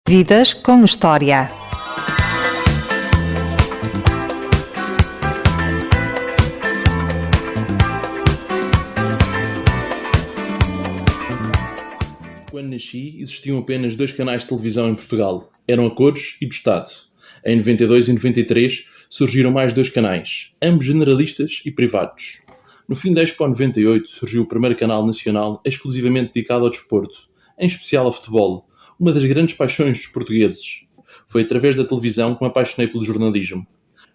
Vidas com História. Quando nasci, existiam apenas 2 canais de televisão em Portugal. Eram a cores e do Estado. Em 92 e 93 surgiram mais 2 canais, ambos generalistas e privados. No fim da Expo 98 surgiu o primeiro canal nacional exclusivamente dedicado ao desporto, em especial ao futebol, uma das grandes paixões dos portugueses. Foi através da televisão que me apaixonei pelo jornalismo.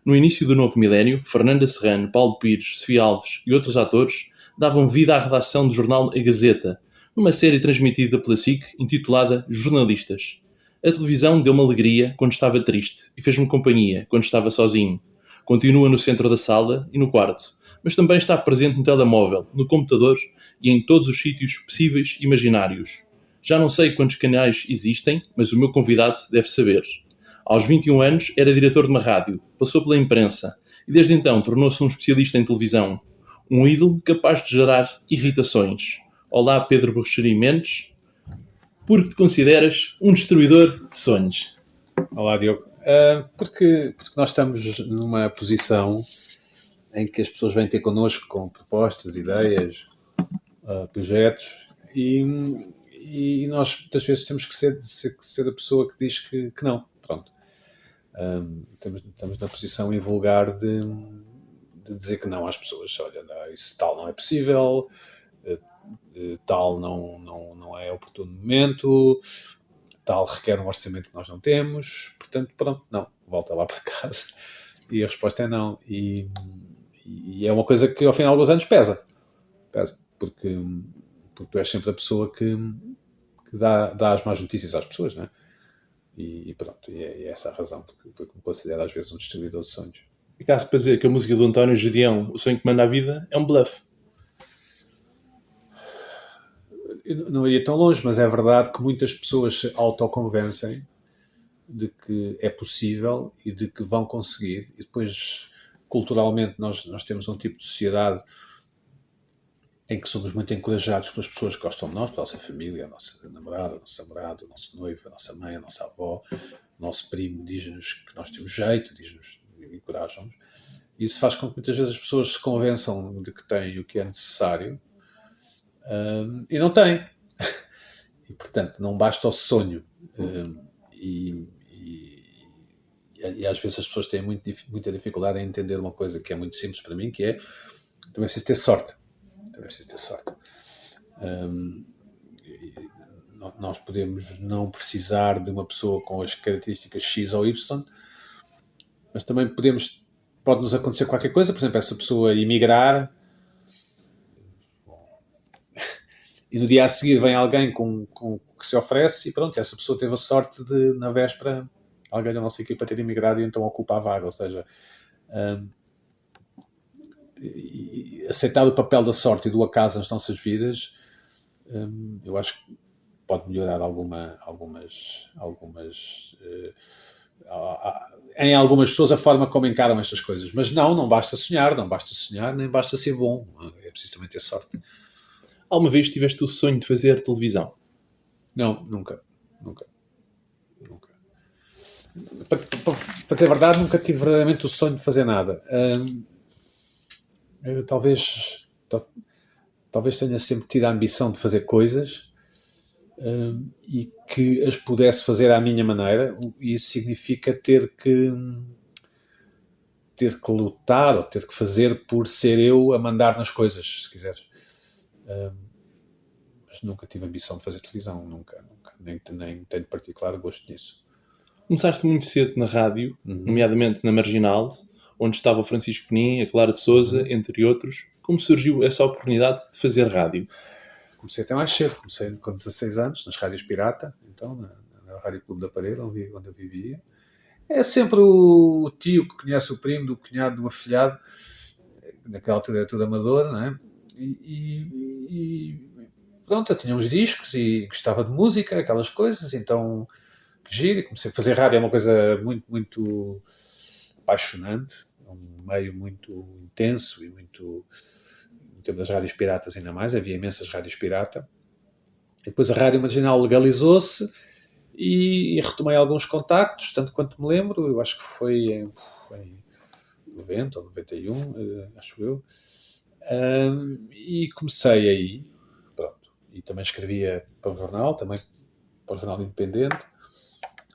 No início do novo milénio, Fernanda Serrano, Paulo Pires, Sofia Alves e outros atores davam vida à redação do jornal A Gazeta, numa série transmitida pela SIC intitulada Jornalistas. A televisão deu-me alegria quando estava triste e fez-me companhia quando estava sozinho. Continua no centro da sala e no quarto, mas também está presente no telemóvel, no computador e em todos os sítios possíveis e imaginários. Já não sei quantos canais existem, mas o meu convidado deve saber. Aos 21 anos era diretor de uma rádio, passou pela imprensa e desde então tornou-se um especialista em televisão. Um ídolo capaz de gerar irritações. Olá, Pedro Borracharim Mendes, porque te consideras um destruidor de sonhos. Olá, Diogo. Porque nós estamos numa posição em que as pessoas vêm ter connosco com propostas, ideias, projetos e nós muitas vezes temos que ser a pessoa que diz que não. Pronto. Estamos na posição invulgar de dizer que não às pessoas. Olha, isso tal não é possível, tal não é oportuno momento, tal requer um orçamento que nós não temos, portanto, pronto, não, volta lá para casa. E a resposta é não. E é uma coisa que ao final dos anos pesa, porque tu és sempre a pessoa que dá as más notícias às pessoas, não é? E pronto, e é essa a razão porque me considero às vezes um destruidor de sonhos. E caso para dizer que a música do António Gedeão, O Sonho que Manda a Vida, é um bluff. Eu não iria tão longe, mas é verdade que muitas pessoas se autoconvencem de que é possível e de que vão conseguir. E depois, culturalmente, nós temos um tipo de sociedade em que somos muito encorajados pelas pessoas que gostam de nós, pela nossa família, a nossa namorada, o nosso namorado, o nosso noivo, a nossa mãe, a nossa avó, o nosso primo, diz-nos que nós temos jeito, diz-nos, encorajam-nos. E isso faz com que muitas vezes as pessoas se convençam de que têm o que é necessário e não têm. E, portanto, não basta o sonho. E às vezes as pessoas têm muita dificuldade em entender uma coisa que é muito simples para mim, que é também preciso ter sorte. Nós podemos não precisar de uma pessoa com as características X ou Y, mas também pode-nos acontecer qualquer coisa, por exemplo, essa pessoa emigrar e no dia a seguir vem alguém que se oferece e pronto, essa pessoa teve a sorte de, na véspera, alguém da nossa equipa ter emigrado e então ocupa a vaga, ou seja, aceitar o papel da sorte e do acaso nas nossas vidas, eu acho que pode melhorar em algumas pessoas a forma como encaram estas coisas. Mas não basta sonhar, nem basta ser bom. É preciso também ter sorte. Alguma vez tiveste o sonho de fazer televisão? Não, nunca. Para dizer a verdade, nunca tive verdadeiramente o sonho de fazer nada. Eu talvez tenha sempre tido a ambição de fazer coisas e que as pudesse fazer à minha maneira, e isso significa ter que lutar ou ter que fazer por ser eu a mandar nas coisas, se quiseres. Mas nunca tive a ambição de fazer televisão, nunca. Nem tenho particular gosto nisso. Começaste muito cedo na rádio, nomeadamente na Marginal, onde estava o Francisco Penin, a Clara de Sousa, entre outros. Como surgiu essa oportunidade de fazer rádio? Comecei até mais cedo, comecei com 16 anos, nas rádios pirata, então, na Rádio Clube da Parede, onde eu vivia. É sempre o tio que conhece o primo do cunhado do afilhado, naquela altura era tudo amador, não é? E pronto, eu tinha uns discos e gostava de música, aquelas coisas, então, que giro, e comecei a fazer rádio, é uma coisa muito, muito apaixonante, é um meio muito intenso e muito... No tempo das rádios piratas ainda mais, havia imensas rádios pirata. E depois a Rádio Marginal legalizou-se e retomei alguns contactos, tanto quanto me lembro, eu acho que foi em 90 ou 91, acho eu, e comecei aí, pronto, e também escrevia para o jornal, também para o Jornal Independente,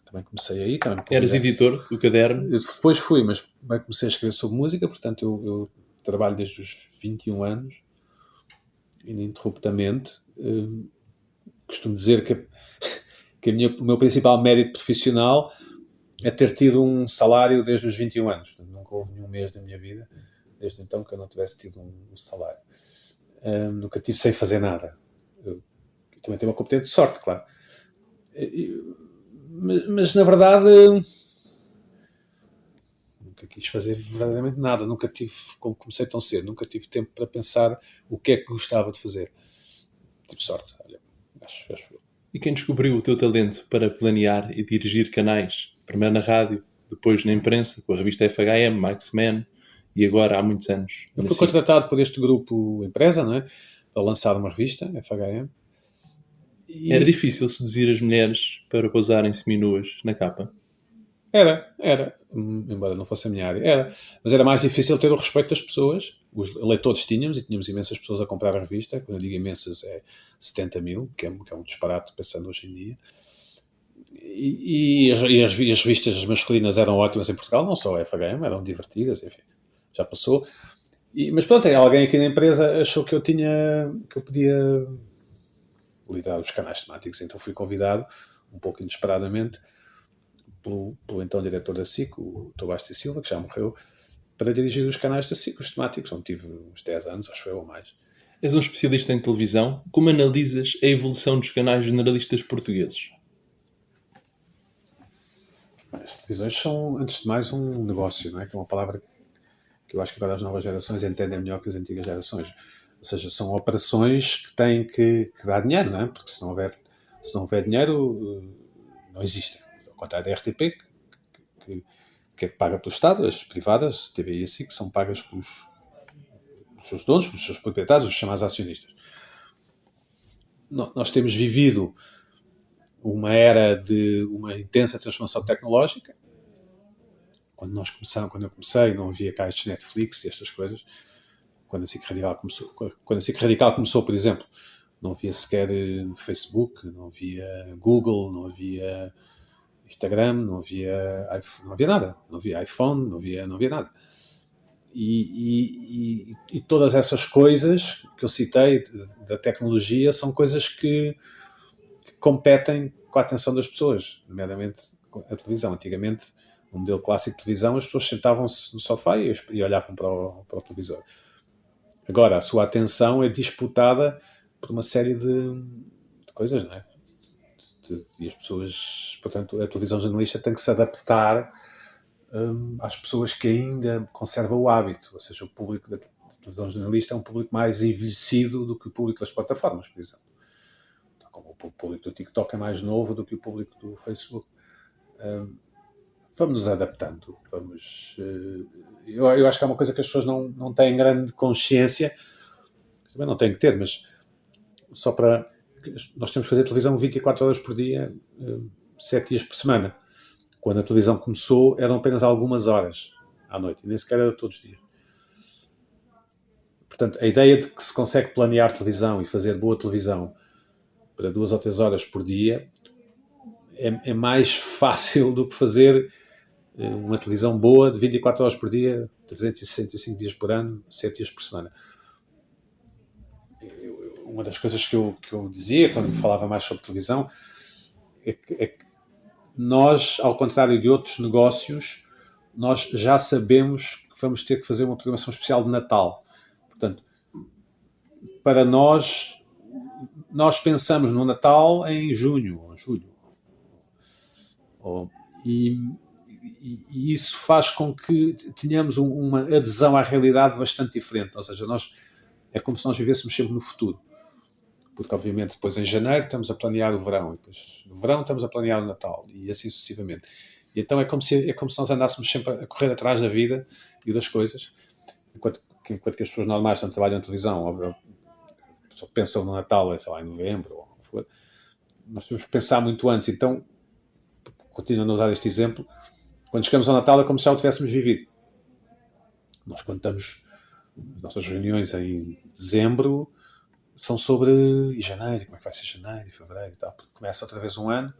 também comecei aí, também me Eras convidaram. editor do caderno? Eu depois fui, mas também comecei a escrever sobre música, portanto eu trabalho desde os 21 anos, ininterruptamente. Costumo dizer que o meu principal mérito profissional é ter tido um salário desde os 21 anos. Portanto, nunca houve nenhum mês da minha vida, desde então, que eu não tivesse tido um salário. Nunca tive sem fazer nada. Eu também tenho uma competente de sorte, claro. Mas na verdade, nunca quis fazer verdadeiramente nada. Nunca tive, como comecei tão cedo, nunca tive tempo para pensar o que é que gostava de fazer. Tive sorte, olha, acho eu. E quem descobriu o teu talento para planear e dirigir canais, primeiro na rádio, depois na imprensa, com a revista FHM, Maxman, e agora há muitos anos? Eu fui contratado por este grupo Empresa, não é? Para lançar uma revista, FHM. Era difícil seduzir as mulheres para pousarem seminuas na capa? Era. Embora não fosse a minha área, era. Mas era mais difícil ter o respeito das pessoas. Os leitores tínhamos, e tínhamos imensas pessoas a comprar a revista. Quando eu digo imensas, é 70 mil, que é um disparate pensando hoje em dia. E as revistas masculinas eram ótimas em Portugal, não só a FHM, eram divertidas, enfim, já passou. Mas pronto, alguém aqui na empresa achou que eu podia liderar os canais temáticos, então fui convidado, um pouco inesperadamente, pelo então diretor da SIC, o Tobaste Silva, que já morreu, para dirigir os canais da SIC, os temáticos, onde tive uns 10 anos, acho eu, ou mais. És um especialista em televisão. Como analisas a evolução dos canais generalistas portugueses? As televisões são, antes de mais, um negócio, não é? Que é uma palavra que eu acho que agora as novas gerações entendem melhor que as antigas gerações. Ou seja, são operações que têm que dar dinheiro, não é? Porque se não houver dinheiro, não existem. Ao contrário da RTP, que é paga pelo Estado, as privadas, TV e SIC, são pagas pelos seus donos, pelos seus proprietários, os chamados acionistas. Nós temos vivido uma era de uma intensa transformação tecnológica. Quando eu comecei, não havia cá estes Netflix e estas coisas. Quando a SIC Radical começou, por exemplo, não havia sequer Facebook, não havia Google, não havia Instagram, não havia nada. Não havia iPhone, não havia nada. E todas essas coisas que eu citei da tecnologia são coisas que competem com a atenção das pessoas, nomeadamente a televisão. Antigamente, no modelo clássico de televisão, as pessoas sentavam-se no sofá e olhavam para o televisor. Agora, a sua atenção é disputada por uma série de coisas, não é? E as pessoas, portanto, a televisão jornalista tem que se adaptar às pessoas que ainda conservam o hábito. Ou seja, o público da televisão jornalista é um público mais envelhecido do que o público das plataformas, por exemplo. Então, como o público do TikTok é mais novo do que o público do Facebook. Vamos nos adaptando. Eu acho que é uma coisa que as pessoas não têm grande consciência. Também não têm que ter, mas só para... Nós temos que fazer televisão 24 horas por dia, 7 dias por semana. Quando a televisão começou, eram apenas algumas horas à noite, e nem sequer era todos os dias. Portanto, a ideia de que se consegue planear televisão e fazer boa televisão para 2 ou 3 horas por dia é mais fácil do que fazer uma televisão boa de 24 horas por dia, 365 dias por ano, 7 dias por semana. Uma das coisas que eu dizia quando me falava mais sobre televisão é que nós, ao contrário de outros negócios, nós já sabemos que vamos ter que fazer uma programação especial de Natal. Portanto, para nós pensamos no Natal em junho ou julho. E isso faz com que tenhamos uma adesão à realidade bastante diferente. Ou seja, é como se nós vivêssemos sempre no futuro. Porque, obviamente, depois em janeiro estamos a planear o verão, e depois no verão estamos a planear o Natal, e assim sucessivamente. E então é como se nós andássemos sempre a correr atrás da vida e das coisas, enquanto que as pessoas normais não trabalham na televisão, só pensam no Natal, sei lá, em novembro, ou o que for. Nós temos que pensar muito antes. Então, continuando a usar este exemplo, quando chegamos ao Natal é como se já o tivéssemos vivido. Nós, quando estamos, as nossas reuniões em dezembro são sobre e janeiro, como é que vai ser janeiro e fevereiro e tal, porque começa outra vez um ano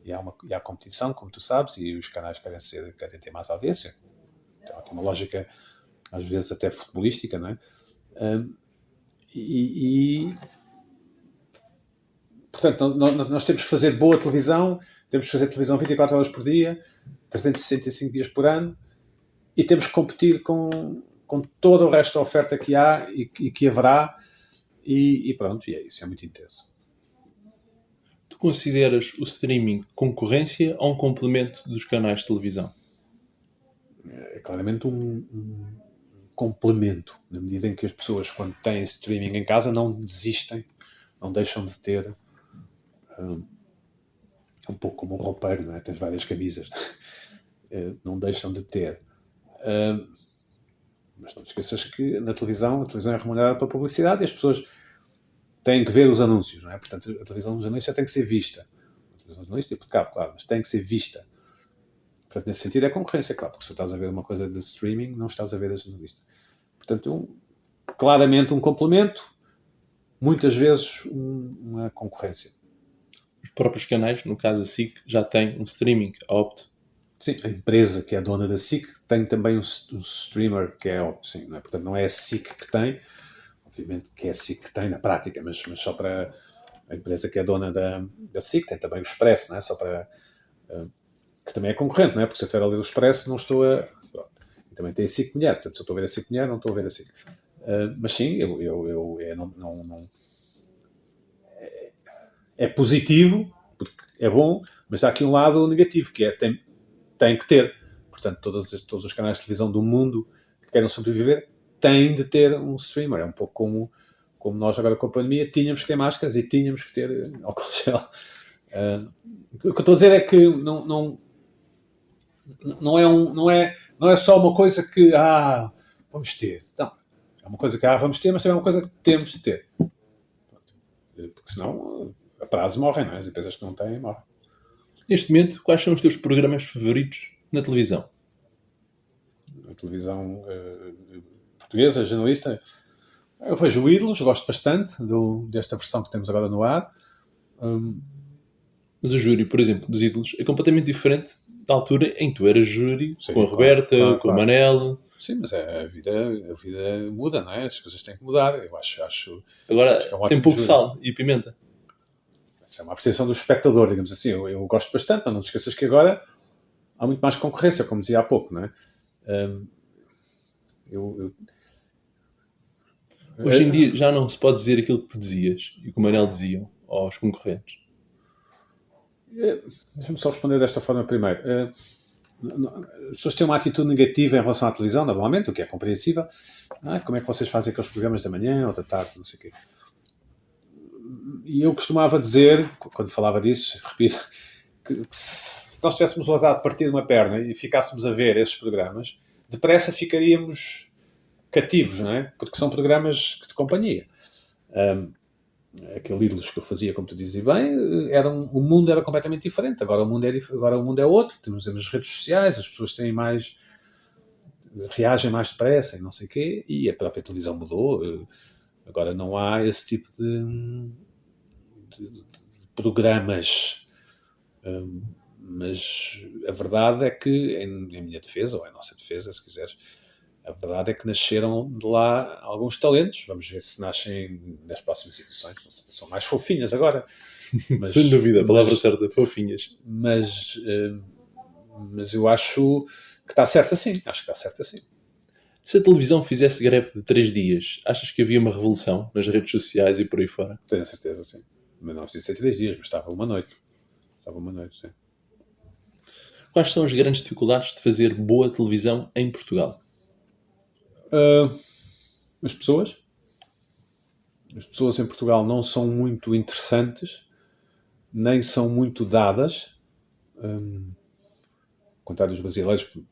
e há competição, como tu sabes, e os canais querem ter mais audiência. Então há aqui uma lógica, às vezes até futebolística, não é? Portanto, nós temos que fazer boa televisão, temos que fazer televisão 24 horas por dia, 365 dias por ano, e temos que competir com todo o resto da oferta que há e que haverá, e pronto, e é isso, é muito intenso. Tu consideras o streaming concorrência ou um complemento dos canais de televisão? É claramente um complemento, na medida em que as pessoas, quando têm streaming em casa, não desistem, não deixam de ter. É um pouco como um roupeiro, não é? Tens várias camisas, não deixam de ter. Mas não te esqueças que na televisão, a televisão é remunerada pela publicidade e as pessoas têm que ver os anúncios, não é? Portanto, a televisão jornalista tem que ser vista. A televisão jornalista é por cabo, claro, mas tem que ser vista. Portanto, nesse sentido é concorrência, claro, porque se tu estás a ver uma coisa de streaming, não estás a ver a jornalista. Portanto, claramente um complemento, muitas vezes uma concorrência. Os próprios canais, no caso a SIC, já têm um streaming, a Opto. Sim, a empresa que é a dona da SIC tem também um streamer que é a Opto, sim, não é? Portanto, não é a SIC que tem, obviamente que é a SIC que tem na prática, mas só para a empresa que é dona da SIC, tem também o Expresso, não é? Só para... que também é concorrente, não é? Porque se eu estiver a ler o Expresso, não estou a... E também tem a SIC Mulher, portanto, se eu estou a ver a SIC Mulher, não estou a ver a SIC. Mas sim, é positivo, porque é bom, mas há aqui um lado negativo, que é tem que ter. Portanto, todos os canais de televisão do mundo que queiram sobreviver têm de ter um streamer. É um pouco como nós agora com a pandemia tínhamos que ter máscaras e tínhamos que ter álcool gel. O que eu estou a dizer é que não é só uma coisa que vamos ter. Não, é uma coisa que vamos ter, mas também é uma coisa que temos de ter. Porque senão a prazo morrem, não é? As empresas que não têm morrem. Neste momento, quais são os teus programas favoritos na televisão? Na televisão portuguesa, jornalista, eu vejo o Ídolos, gosto bastante desta versão que temos agora no ar. Mas o júri, por exemplo, dos Ídolos é completamente diferente da altura em que tu eras júri, Sim, com a Roberta, claro. com o Manel. Sim, mas a vida muda, não é? As coisas têm que mudar. Eu acho Agora que é um tem ótimo pouco júri. sal e pimenta. Essa é uma apreciação do espectador, digamos assim. Eu gosto bastante, mas não te esqueças que agora há muito mais concorrência, como dizia há pouco, não é? Hoje em dia já não se pode dizer aquilo que tu dizias e que o Manel diziam aos concorrentes. Deixa-me só responder desta forma primeiro. As pessoas têm uma atitude negativa em relação à televisão, normalmente, o que é compreensível. Como é que vocês fazem aqueles programas da manhã ou da tarde, não sei o quê. E eu costumava dizer, quando falava disso, repito, que se nós tivéssemos o azar de partir uma perna e ficássemos a ver esses programas, depressa ficaríamos cativos, não é? Porque são programas de companhia. Aquele Ídolos que eu fazia, como tu dizes bem, o mundo era completamente diferente. Agora o mundo é outro. Temos as redes sociais, as pessoas reagem mais depressa e não sei o quê, e a própria televisão mudou. Agora não há esse tipo de programas. Mas a verdade é que, em minha defesa, ou em nossa defesa, se quiseres, a verdade é que nasceram de lá alguns talentos. Vamos ver se nascem nas próximas edições. São mais fofinhas agora. Mas, sem dúvida, a palavra certa, fofinhas. Mas eu acho que está certo assim. Acho que está certo assim. Se a televisão fizesse greve de 3 dias, achas que havia uma revolução nas redes sociais e por aí fora? Tenho a certeza, sim. Mas não precisa ser 3 dias, mas estava uma noite. Sim. Quais são as grandes dificuldades de fazer boa televisão em Portugal? As pessoas em Portugal não são muito interessantes, nem são muito dadas, ao contrário dos brasileiros, que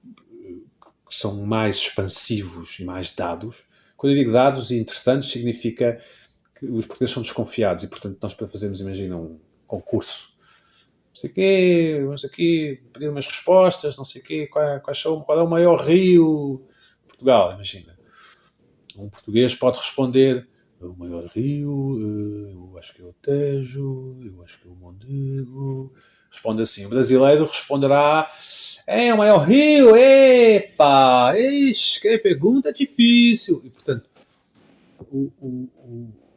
são mais expansivos e mais dados. Quando eu digo dados e interessantes, significa que os portugueses são desconfiados e, portanto, nós para fazermos, imagina, um concurso não sei o quê, vamos aqui pedir umas respostas, não sei o quê, qual é o maior rio de Portugal, imagina. Um português pode responder, o maior rio, eu acho que é o Tejo, eu acho que é o Mondego. Responde assim. O brasileiro responderá, o maior rio, epa, que pergunta difícil. E, portanto,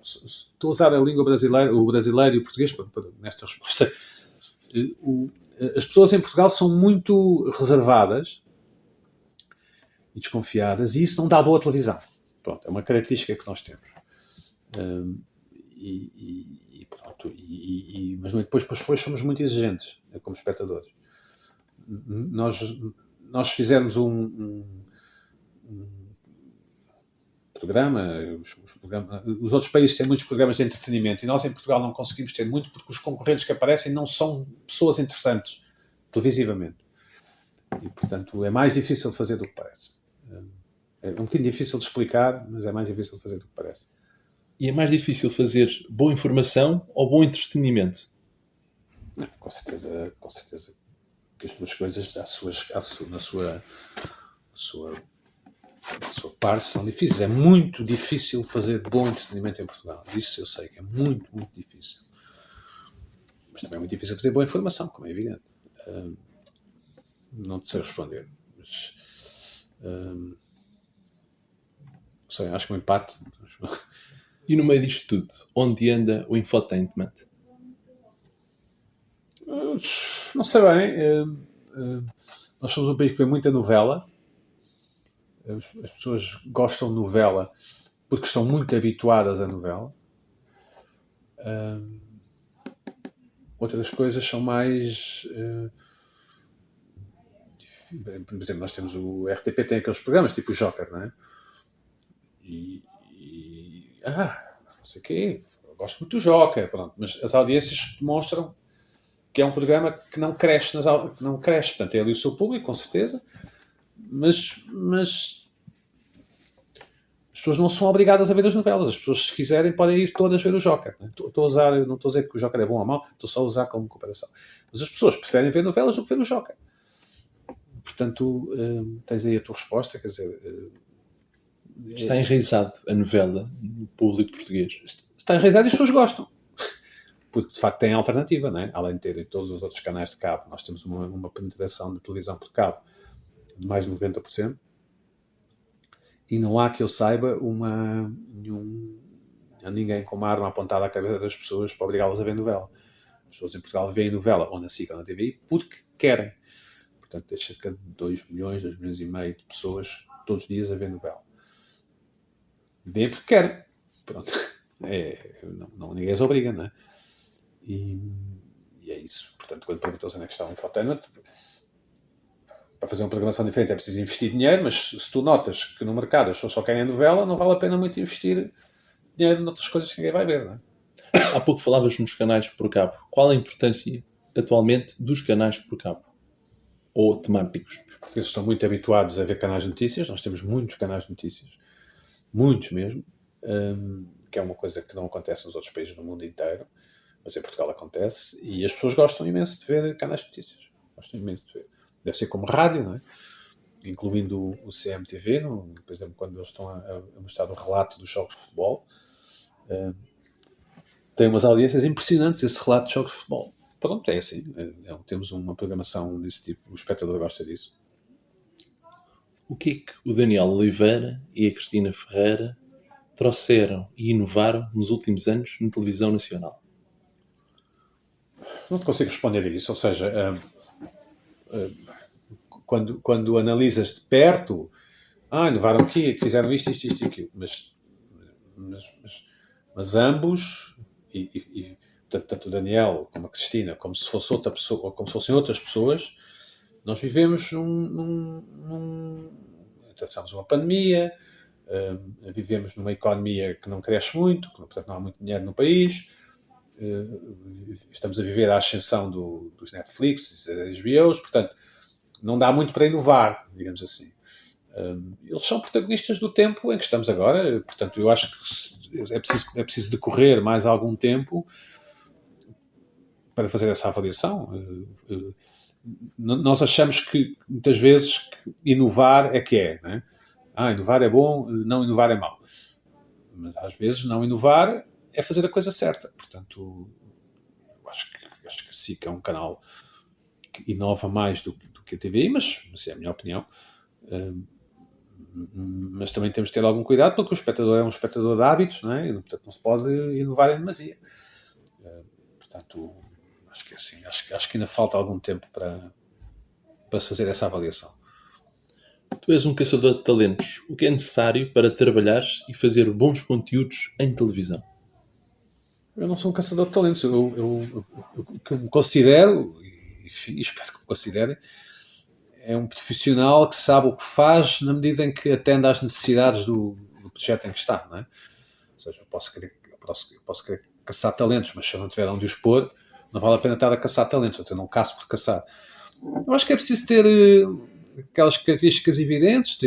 estou a usar a língua brasileira, o brasileiro e o português nesta resposta. As pessoas em Portugal são muito reservadas e desconfiadas, e isso não dá boa televisão. Pronto, é uma característica que nós temos. Pronto, mas depois somos muito exigentes como espectadores. Nós fizermos um programa, os outros países têm muitos programas de entretenimento e nós em Portugal não conseguimos ter muito porque os concorrentes que aparecem não são pessoas interessantes televisivamente. E, portanto, é mais difícil de fazer do que parece. É um bocadinho difícil de explicar, mas é mais difícil de fazer do que parece. E é mais difícil fazer boa informação ou bom entretenimento? Não, com certeza que as duas coisas na sua parte são difíceis. É muito difícil fazer bom entretenimento em Portugal. Isso eu sei que é muito, muito difícil. Mas também é muito difícil fazer boa informação, como é evidente. Não te sei responder. Mas, sei, acho que um empate. E no meio disto tudo, onde anda o infotainment? Não sei bem. Nós somos um país que vê muita novela. As pessoas gostam de novela porque estão muito habituadas à novela. Outras coisas são mais... por exemplo, nós temos o RTP, tem aqueles programas tipo o Joker, não é? Não sei o quê, eu gosto muito do Joker, pronto, mas as audiências demonstram que é um programa que não cresce, portanto é ali o seu público, com certeza, mas as pessoas não são obrigadas a ver as novelas, as pessoas, se quiserem, podem ir todas ver o Joker. Não estou a dizer que o Joker é bom ou mau, estou só a usar como comparação. Mas as pessoas preferem ver novelas do que ver o Joker. Portanto, tens aí a tua resposta, quer dizer... Está enraizado a novela no público português? Está enraizado e as pessoas gostam. Porque, de facto, tem alternativa, não é? Além de terem todos os outros canais de cabo, nós temos uma penetração de televisão por cabo de mais de 90%. E não há, que eu saiba, ninguém com uma arma apontada à cabeça das pessoas para obrigá-las a ver novela. As pessoas em Portugal veem novela ou na SIC ou na TVI porque querem. Portanto, tem cerca de 2 milhões e meio de pessoas todos os dias a ver novela. Vêem porque querem. Pronto. Ninguém as obriga, não é? E é isso. Portanto, quando perguntou onde é que está o infotainment, para fazer uma programação diferente é preciso investir dinheiro, mas se tu notas que no mercado as pessoas só querem novela, não vale a pena muito investir dinheiro noutras coisas que ninguém vai ver, não é? Há pouco falavas nos canais por cabo. Qual a importância, atualmente, dos canais por cabo? Ou temáticos? Porque eles estão muito habituados a ver canais de notícias. Nós temos muitos canais de notícias. Muitos mesmo. Que é uma coisa que não acontece nos outros países do mundo inteiro. Mas em Portugal acontece. E as pessoas gostam imenso de ver canais de notícias. Gostam imenso de ver. Deve ser como rádio, não é? Incluindo o CMTV, por exemplo, quando eles estão a mostrar o relato dos jogos de futebol. Tem umas audiências impressionantes esse relato de jogos de futebol. Pronto, é assim. Temos uma programação desse tipo. O espectador gosta disso. O que é que o Daniel Oliveira e a Cristina Ferreira trouxeram e inovaram nos últimos anos na televisão nacional? Não te consigo responder a isso. Ou seja, quando analisas de perto, inovaram aqui, fizeram isto e aquilo. Mas ambos, e tanto o Daniel como a Cristina, como se fosse outra pessoa, ou como se fossem outras pessoas, nós vivemos atravessamos uma pandemia, vivemos numa economia que não cresce muito, portanto não há muito dinheiro no país, estamos a viver a ascensão dos Netflix, das HBOs, portanto não dá muito para inovar, digamos assim. Eles são protagonistas do tempo em que estamos agora, portanto eu acho que é preciso decorrer mais algum tempo para fazer essa avaliação. Nós achamos que, muitas vezes, que inovar é que é, né? Inovar é bom, não inovar é mau. Mas, às vezes, não inovar é fazer a coisa certa. Portanto, acho que a SIC é um canal que inova mais do que a TVI, mas é a minha opinião. Mas também temos de ter algum cuidado, porque o espectador é um espectador de hábitos, não é? E, portanto, não se pode inovar em demasia. Portanto, acho que é assim. Acho que ainda falta algum tempo para se fazer essa avaliação. Tu és um caçador de talentos. O que é necessário para trabalhar e fazer bons conteúdos em televisão? Eu não sou um caçador de talentos. O que eu me considero, e espero que me considerem, é um profissional que sabe o que faz na medida em que atende às necessidades do projeto em que está, não é? Ou seja, eu posso querer caçar talentos, mas se eu não tiver onde os pôr, não vale a pena estar a caçar talentos. Eu não caço por caçar. Eu acho que é preciso ter aquelas características evidentes,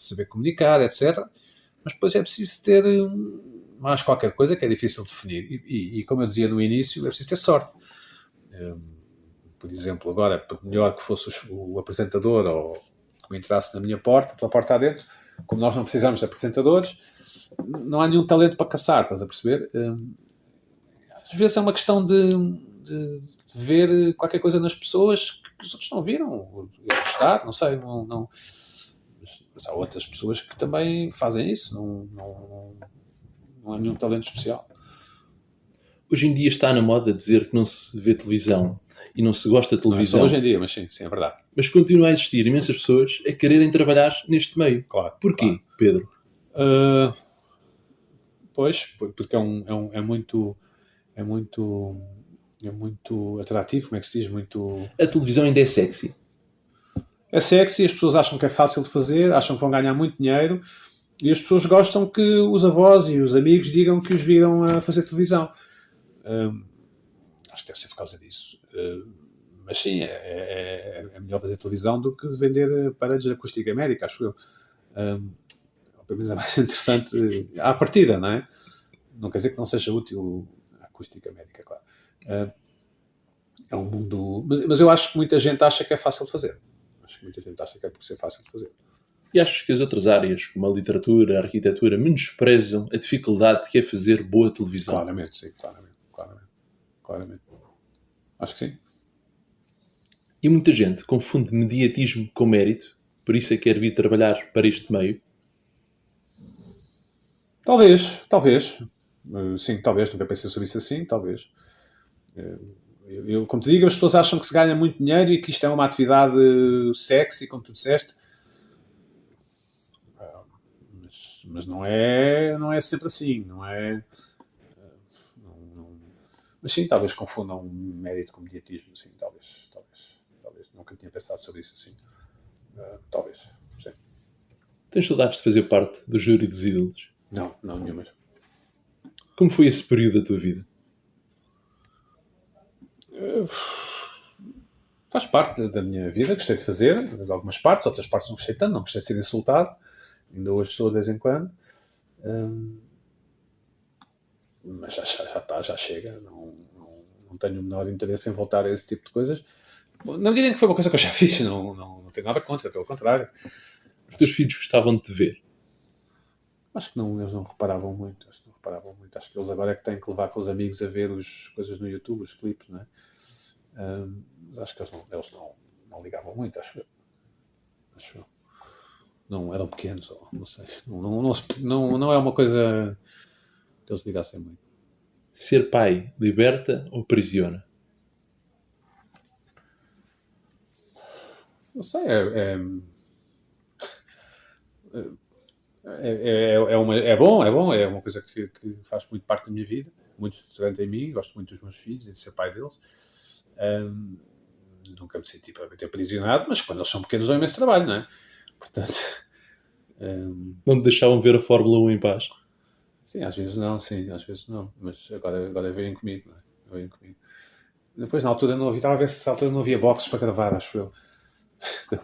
saber comunicar, etc. Mas depois é preciso ter mais qualquer coisa que é difícil de definir. E como eu dizia no início, é preciso ter sorte. Por exemplo, agora, por melhor que fosse o apresentador ou que me entrasse na minha porta, pela porta adentro, como nós não precisamos de apresentadores, não há nenhum talento para caçar, estás a perceber? Às vezes é uma questão de ver qualquer coisa nas pessoas que os outros não viram, e gostar, não sei, não. Mas há outras pessoas que também fazem isso, não há nenhum talento especial. Hoje em dia está na moda dizer que não se vê televisão e não se gosta de televisão. Não é só hoje em dia, mas sim, é verdade. Mas continua a existir imensas pessoas a quererem trabalhar neste meio. Claro. Porquê, Claro. Pedro? Pois, porque é muito atrativo, como é que se diz? A televisão ainda é sexy. É sexy, as pessoas acham que é fácil de fazer, acham que vão ganhar muito dinheiro e as pessoas gostam que os avós e os amigos digam que os viram a fazer televisão. Acho que deve ser por causa disso. Mas sim, é melhor fazer televisão do que vender aparelhos de acústica américa, acho eu. Pelo menos é mais interessante à partida, não é? Não quer dizer que não seja útil a acústica américa, claro. É um mundo... Mas eu acho que muita gente acha que é fácil de fazer. Acho que muita gente acha que é por ser fácil de fazer. E achas que as outras áreas, como a literatura, a arquitetura, menosprezam a dificuldade que é fazer boa televisão? Claramente, sim, claramente. Acho que sim. E muita gente confunde mediatismo com mérito, por isso é que quer vir trabalhar para este meio? Talvez. Sim, talvez. Nunca pensei sobre isso assim, talvez. Eu, como te digo, as pessoas acham que se ganha muito dinheiro e que isto é uma atividade sexy, como tu disseste. Mas não é sempre assim, não é... Mas sim, talvez confundam mérito com mediatismo, sim, talvez. Nunca tinha pensado sobre isso assim. Talvez, sim. Tens saudades de fazer parte do júri dos ídolos? Não, nenhuma. Como foi esse período da tua vida? Faz parte da minha vida, gostei de fazer, de algumas partes, outras partes não gostei tanto, não gostei de ser insultado, ainda hoje sou de vez em quando. Mas já chega, não tenho o menor interesse em voltar a esse tipo de coisas. Na medida em que foi uma coisa que eu já fiz, não tenho nada contra, pelo contrário. Os teus filhos gostavam de te ver? Acho que eles não reparavam muito. Acho que eles agora é que têm que levar com os amigos a ver as coisas no YouTube, os clipes, não é? Mas acho que eles não ligavam muito, acho eu. Não, eram pequenos, não sei. Não é uma coisa que eles ligassem muito. Ser pai liberta ou aprisiona? Não sei, é bom, é uma coisa que faz muito parte da minha vida, muito estruturante em mim, gosto muito dos meus filhos e de ser pai deles. Nunca me senti propriamente aprisionado, mas quando eles são pequenos dão imenso trabalho, não é? Portanto... Não te deixavam ver a Fórmula 1 em paz? Sim, às vezes não, mas agora vêm comigo, não é? Depois, na altura, estava a ver se na altura não havia boxes para gravar, acho eu.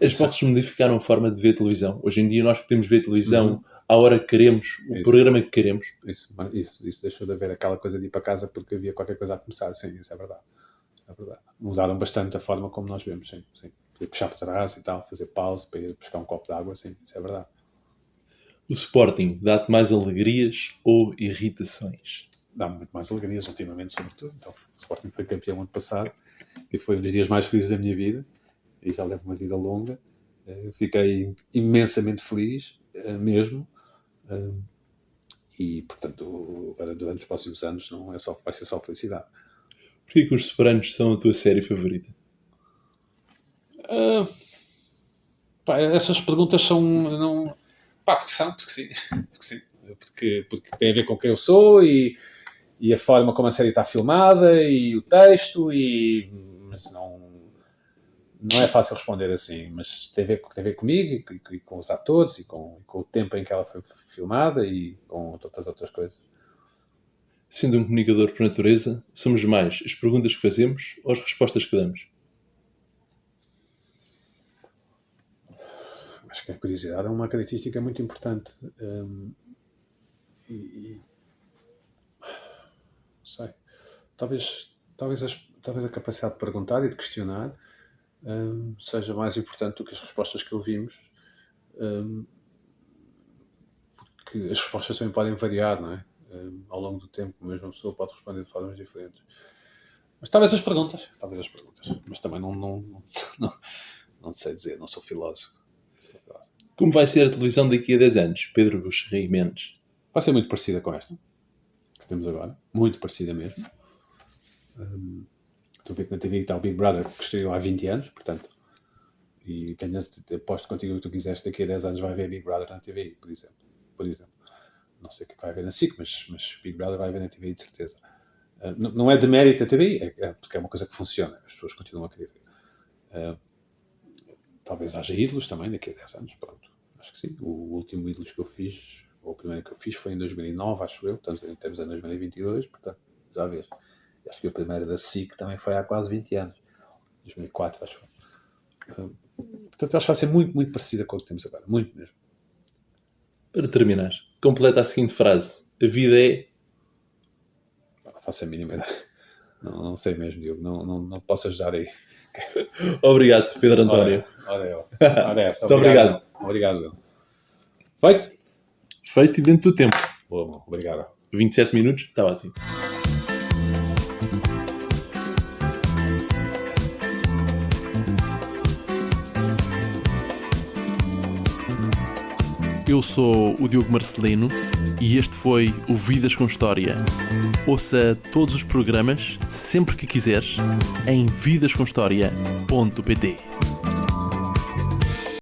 As boxes modificaram a forma de ver televisão. Hoje em dia nós podemos ver televisão à hora que queremos, o programa que queremos. Isso deixou de haver aquela coisa de ir para casa porque havia qualquer coisa a começar. Sim, isso é verdade. é verdade. Mudaram bastante a forma como nós vemos, sim. Poder puxar para trás e tal, fazer pausa para ir buscar um copo de água, sim, isso é verdade. O Sporting dá-te mais alegrias ou irritações? Dá-me muito mais alegrias ultimamente, sobretudo. Então, o Sporting foi campeão ano passado e foi um dos dias mais felizes da minha vida, e já levo uma vida longa. Fiquei imensamente feliz, mesmo. E, portanto, agora, durante os próximos anos não é só, vai ser só felicidade. Porquê que os Sopranos são a tua série favorita? Essas perguntas são... Não, porque sim. Porque tem a ver com quem eu sou e a forma como a série está filmada e o texto, mas não é fácil responder assim, mas tem a ver comigo e com os atores e com o tempo em que ela foi filmada e com todas as outras coisas. Sendo um comunicador por natureza, somos mais as perguntas que fazemos ou as respostas que damos? Acho que a curiosidade é uma característica muito importante. Não sei. Talvez a capacidade de perguntar e de questionar seja mais importante do que as respostas que ouvimos, porque as respostas também podem variar, não é? Ao longo do tempo, a mesma pessoa pode responder de formas diferentes. Mas talvez as perguntas. Mas também não sei dizer, não sou filósofo. Como vai ser a televisão daqui a 10 anos, Pedro Buxerri Mendes? Vai ser muito parecida com esta que temos agora. Muito parecida mesmo. Estou a ver que na TV está o Big Brother, que estreou há 20 anos, portanto. E aposto contigo que tu quiseres, daqui a 10 anos vai haver Big Brother na TV, por exemplo. Não sei o que vai haver na SIC, mas Big Brother vai haver na TV, de certeza. Não é de mérito a TV, porque é uma coisa que funciona. As pessoas continuam a querer ver. Talvez haja ídolos também daqui a 10 anos, pronto. Acho que sim. O último ídolos que eu fiz, ou o primeiro que eu fiz, foi em 2009, acho eu. Estamos em 2022, portanto, já vês. Acho que o primeiro da SIC também foi há quase 20 anos. 2004, acho eu. Portanto, acho que vai ser muito, muito parecida com o que temos agora. Muito mesmo. Para terminar, completa a seguinte frase. A vida é... Não faço a mínima ideia. Não sei mesmo, Diogo. Não posso ajudar aí. Obrigado, Pedro António. Ora essa. Muito obrigado. Obrigado, Will. Feito? Feito e dentro do tempo. Boa, obrigado. 27 minutos, está ótimo. Eu sou o Diogo Marcelino e este foi o Vidas com História. Ouça todos os programas, sempre que quiseres, em vidascomhistoria.pt.